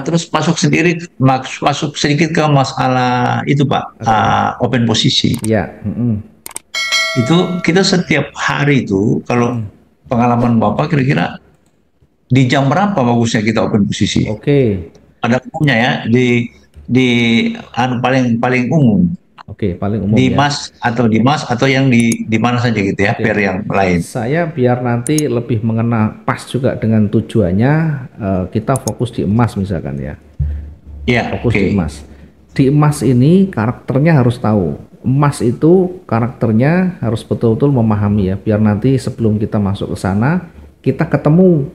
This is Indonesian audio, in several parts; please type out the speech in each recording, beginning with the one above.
Terus masuk sedikit ke masalah itu Pak, Oke. open posisi. Ya. Itu kita setiap hari itu kalau Mm. pengalaman Bapak kira-kira di jam berapa bagusnya kita open posisi? Oke. Pada umumnya ya di paling paling umum Oke, paling umum ya. Di Mas atau yang di mana saja gitu ya, Oke. pair yang lain. Saya biar nanti lebih mengena pas juga dengan tujuannya, kita fokus di emas misalkan ya. Ya, Fokus di oke. emas. Di emas ini karakternya harus tahu. Emas itu karakternya harus betul-betul memahami ya, biar nanti sebelum kita masuk ke sana, kita ketemu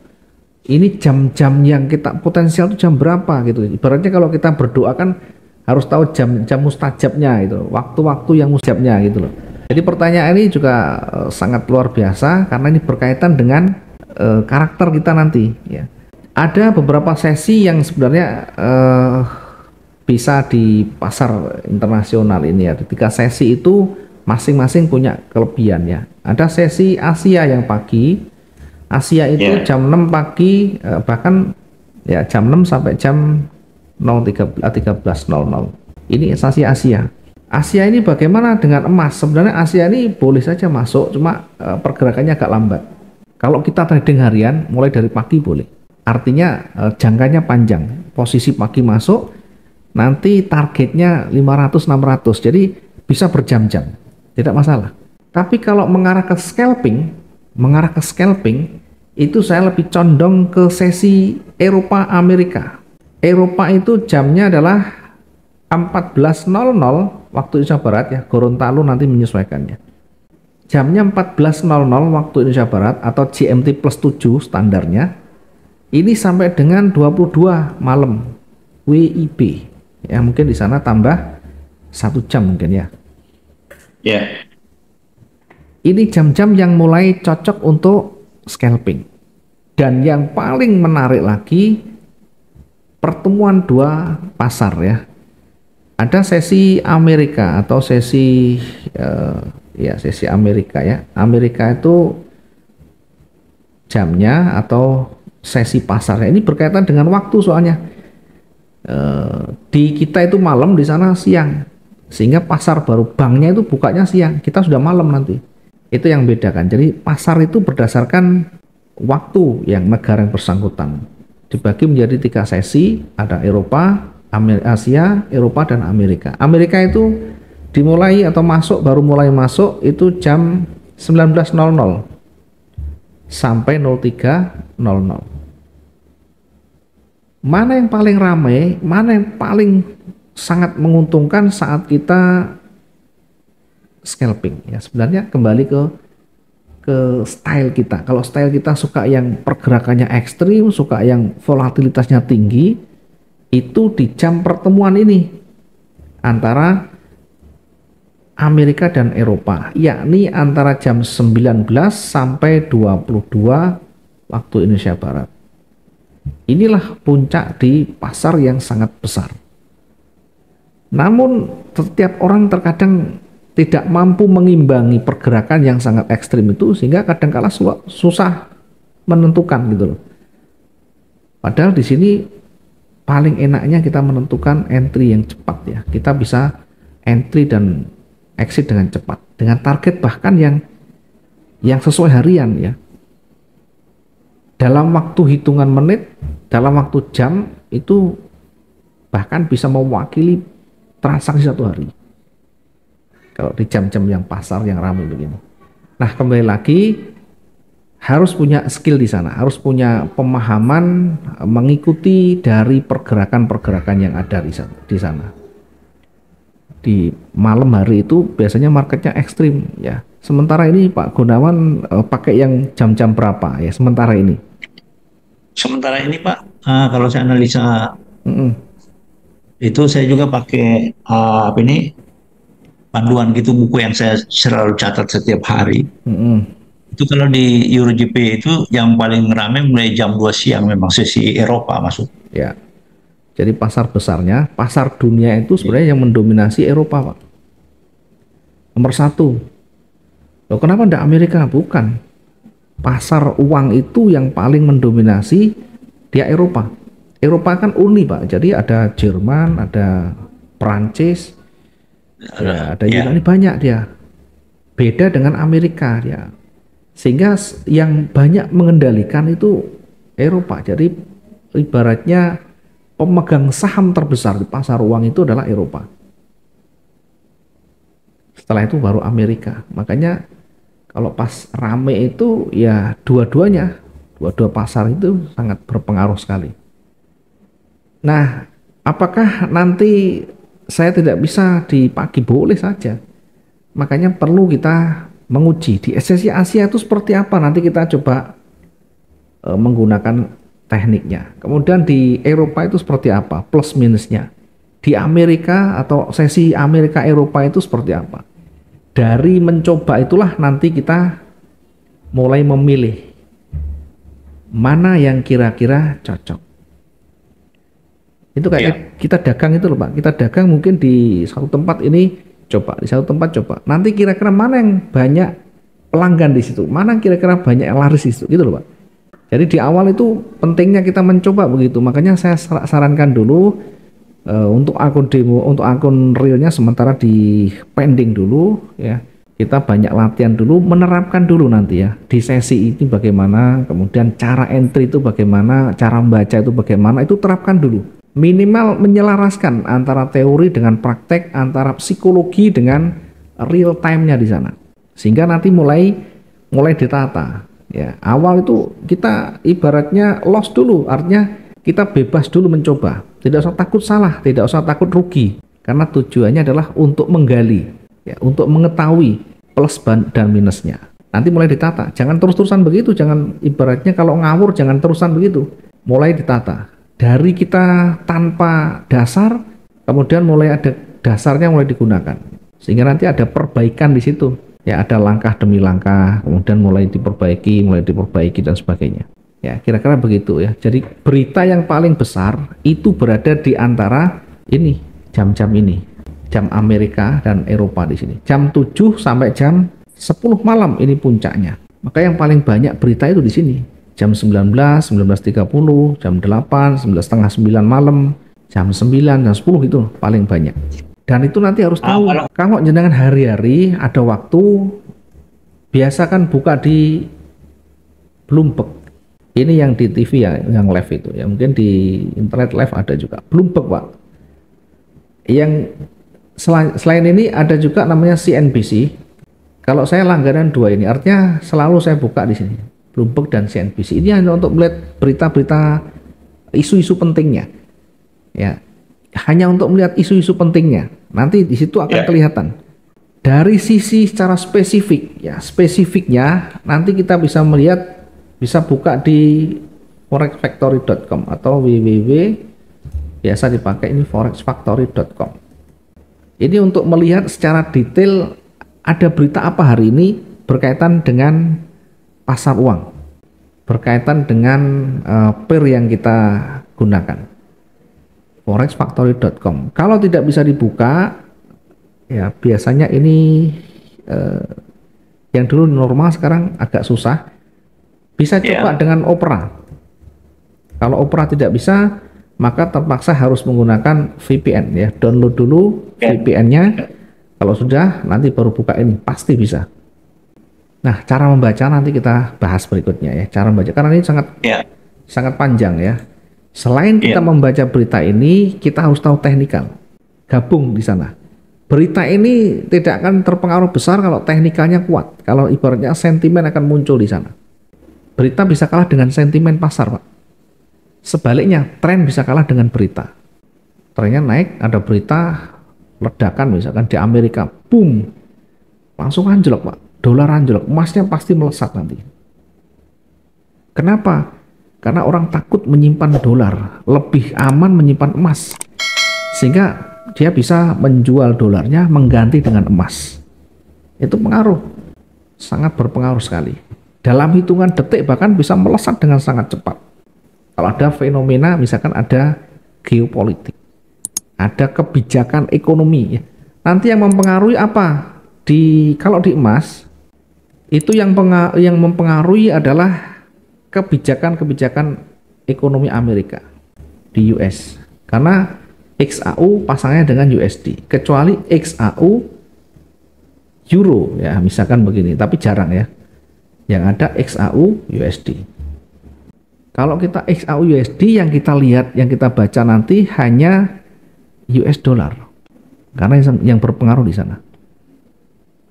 ini jam-jam yang kita potensial itu jam berapa gitu. Ibaratnya kalau kita berdoa kan harus tahu jam-jam mustajabnya itu, waktu-waktu yang mustajabnya gitu loh. Jadi pertanyaan ini juga sangat luar biasa karena ini berkaitan dengan karakter kita nanti ya. Ada beberapa sesi yang sebenarnya bisa di pasar internasional ini ya. Tiga sesi itu masing-masing punya kelebihan ya. Ada sesi Asia yang pagi. Asia itu Ya, jam 6 pagi, bahkan ya jam 6 sampai jam 13.00. Ini sesi Asia. Asia ini bagaimana dengan emas? Sebenarnya Asia ini boleh saja masuk, cuma pergerakannya agak lambat. Kalau kita trading harian, mulai dari pagi boleh. Artinya jangkanya panjang. Posisi pagi masuk, nanti targetnya 500-600. Jadi bisa berjam-jam, tidak masalah. Tapi kalau mengarah ke scalping, itu saya lebih condong ke sesi Eropa Amerika. Eropa itu jamnya adalah 14.00 waktu Indonesia Barat ya, Gorontalo nanti menyesuaikannya. Jamnya 14.00 waktu Indonesia Barat atau GMT plus 7 standarnya. Ini sampai dengan 22 malam WIB. Ya mungkin di sana tambah 1 jam mungkin ya. ya, Ini jam-jam yang mulai cocok untuk scalping. Dan yang paling menarik lagi pertemuan dua pasar ya. Ada sesi Amerika atau sesi ya sesi Amerika ya. Amerika itu jamnya atau sesi pasarnya ini berkaitan dengan waktu soalnya. Di kita itu malam, di sana siang. Sehingga pasar baru banknya itu bukanya siang. Kita sudah malam nanti. Itu yang bedakan. Jadi pasar itu berdasarkan waktu yang negara yang bersangkutan. Dibagi menjadi 3 sesi, ada Eropa, Asia, Eropa, dan Amerika. Amerika itu dimulai atau masuk, baru mulai masuk itu jam 19.00 sampai 03.00. Mana yang paling ramai, mana yang paling sangat menguntungkan saat kita scalping ya. Sebenarnya kembali ke style kita. Kalau style kita suka yang pergerakannya ekstrim, suka yang volatilitasnya tinggi, itu di jam pertemuan ini antara Amerika dan Eropa, yakni antara jam 19 sampai 22 waktu Indonesia Barat. Inilah puncak di pasar yang sangat besar. Namun setiap orang terkadang tidak mampu mengimbangi pergerakan yang sangat ekstrim itu, sehingga kadangkala susah menentukan gitu loh. Padahal di sini paling enaknya kita menentukan entry yang cepat ya. Kita bisa entry dan exit dengan cepat, dengan target bahkan yang sesuai harian ya. Dalam waktu hitungan menit, dalam waktu jam itu bahkan bisa mewakili transaksi 1 hari. Kalau di jam-jam yang pasar yang ramai begini. Nah, kembali lagi harus punya skill di sana, harus punya pemahaman mengikuti dari pergerakan-pergerakan yang ada di sana. Di malam hari itu biasanya marketnya ekstrim ya. Sementara ini Pak Gunawan pakai yang jam-jam berapa ya sementara ini? sementara ini Pak, kalau saya analisa Mm-mm. itu saya juga pakai apa ini panduan gitu, buku yang saya selalu catat setiap hari. Mm-mm. Itu kalau di EuroGP itu yang paling ramai mulai jam 2 siang, memang sesi Eropa masuk. Ya, jadi pasar besarnya, pasar dunia itu sebenarnya yang mendominasi Eropa Pak. Nomor satu. Loh, kenapa tidak Amerika? Bukan. Pasar uang itu yang paling mendominasi dia Eropa. Eropa kan uni Pak, jadi ada Jerman, ada Perancis, ya, ada Ya, Yunani, banyak dia. Beda dengan Amerika ya. Sehingga yang banyak mengendalikan itu Eropa. Jadi ibaratnya pemegang saham terbesar di pasar uang itu adalah Eropa. Setelah itu baru Amerika. Makanya kalau pas rame itu ya dua-duanya, dua-dua pasar itu sangat berpengaruh sekali. Nah, apakah nanti saya tidak bisa di pagi? Boleh saja. Makanya perlu kita menguji di sesi Asia itu seperti apa. Nanti kita coba menggunakan tekniknya. Kemudian di Eropa itu seperti apa, plus minusnya. Di Amerika atau sesi Amerika Eropa itu seperti apa. Dari mencoba itulah nanti kita mulai memilih mana yang kira-kira cocok. Itu kayak kita dagang itu loh Pak. Kita dagang mungkin di satu tempat ini coba, di satu tempat coba. Nanti kira-kira mana yang banyak pelanggan di situ, mana kira-kira banyak yang laris di situ, gitu loh Pak. Jadi di awal itu pentingnya kita mencoba begitu. Makanya saya sarankan dulu untuk akun demo, untuk akun realnya sementara di pending dulu ya. Kita banyak latihan dulu, menerapkan dulu nanti ya. Di sesi ini bagaimana, kemudian cara entry itu bagaimana, cara membaca itu bagaimana, itu terapkan dulu. Minimal menyelaraskan antara teori dengan praktek, antara psikologi dengan real time-nya di sana. Sehingga nanti mulai ditata. Ya, awal itu kita ibaratnya loss dulu, artinya kita bebas dulu mencoba. Tidak usah takut salah, tidak usah takut rugi. Karena tujuannya adalah untuk menggali, ya, untuk mengetahui plus dan minusnya. Nanti mulai ditata. Jangan terus-terusan begitu, jangan ibaratnya kalau ngawur jangan terusan begitu. Mulai ditata. Dari kita tanpa dasar, kemudian mulai ada dasarnya mulai digunakan. Sehingga nanti ada perbaikan di situ. Ya, ada langkah demi langkah, kemudian mulai diperbaiki dan sebagainya. Ya, kira-kira begitu ya. Jadi berita yang paling besar itu berada di antara ini, jam-jam ini. Jam Amerika dan Eropa di sini. Jam 7 sampai jam 10 malam ini puncaknya. Maka yang paling banyak berita itu di sini. Jam 19, 19.30, jam 8, 19.30, 9 malam, jam 9, jam 10 itu paling banyak. Dan itu nanti harus tahu. Kalau jenengan hari-hari ada waktu, biasa kan buka di Bloomberg. Ini yang di TV ya, yang live itu. Ya mungkin di internet live ada juga. Bloomberg Pak. Yang selain ini ada juga namanya CNBC. Kalau saya langganan dua ini, artinya selalu saya buka di sini. Bloomberg dan CNBC. Ini hanya untuk melihat berita-berita isu-isu pentingnya. Ya, hanya untuk melihat isu-isu pentingnya. Nanti di situ akan kelihatan. Dari sisi secara spesifik, ya spesifiknya nanti kita bisa melihat, bisa buka di forexfactory.com atau www, biasa dipakai ini forexfactory.com. Ini untuk melihat secara detail ada berita apa hari ini berkaitan dengan pasar uang, berkaitan dengan pair yang kita gunakan. forexfactory.com. Kalau tidak bisa dibuka, ya biasanya ini yang dulu normal sekarang agak susah. Bisa coba dengan Opera. Kalau Opera tidak bisa, maka terpaksa harus menggunakan VPN ya. Download dulu VPN-nya. Kalau sudah, nanti baru buka ini, pasti bisa. Nah, cara membaca nanti kita bahas berikutnya ya. Cara membaca karena ini sangat panjang ya. Selain kita membaca berita ini, kita harus tahu teknikal. Gabung di sana. Berita ini tidak akan terpengaruh besar kalau teknikalnya kuat. Kalau ibaratnya sentimen akan muncul di sana. Berita bisa kalah dengan sentimen pasar, Pak. Sebaliknya, tren bisa kalah dengan berita. Trennya naik, ada berita ledakan misalkan di Amerika, boom, langsung anjlok Pak, dolar anjlok, emasnya pasti melesat nanti. Kenapa? Karena orang takut menyimpan dolar, lebih aman menyimpan emas, sehingga dia bisa menjual dolarnya mengganti dengan emas. Itu pengaruh, sangat berpengaruh sekali. Dalam hitungan detik bahkan bisa melesat dengan sangat cepat. Kalau ada fenomena misalkan ada geopolitik, ada kebijakan ekonomi, nanti yang mempengaruhi apa? Kalau di emas itu yang mempengaruhi adalah kebijakan-kebijakan ekonomi Amerika. di US. Karena XAU pasangnya dengan USD. Kecuali XAU Euro ya, misalkan begini, tapi jarang ya. Yang ada XAU USD. Kalau kita XAU USD yang kita lihat, yang kita baca nanti hanya US dollar. Karena yang berpengaruh di sana.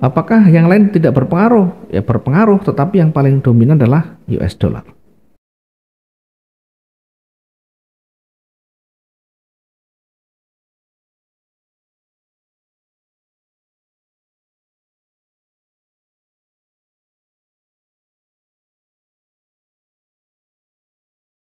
Apakah yang lain tidak berpengaruh? Ya berpengaruh, tetapi yang paling dominan adalah US dollar.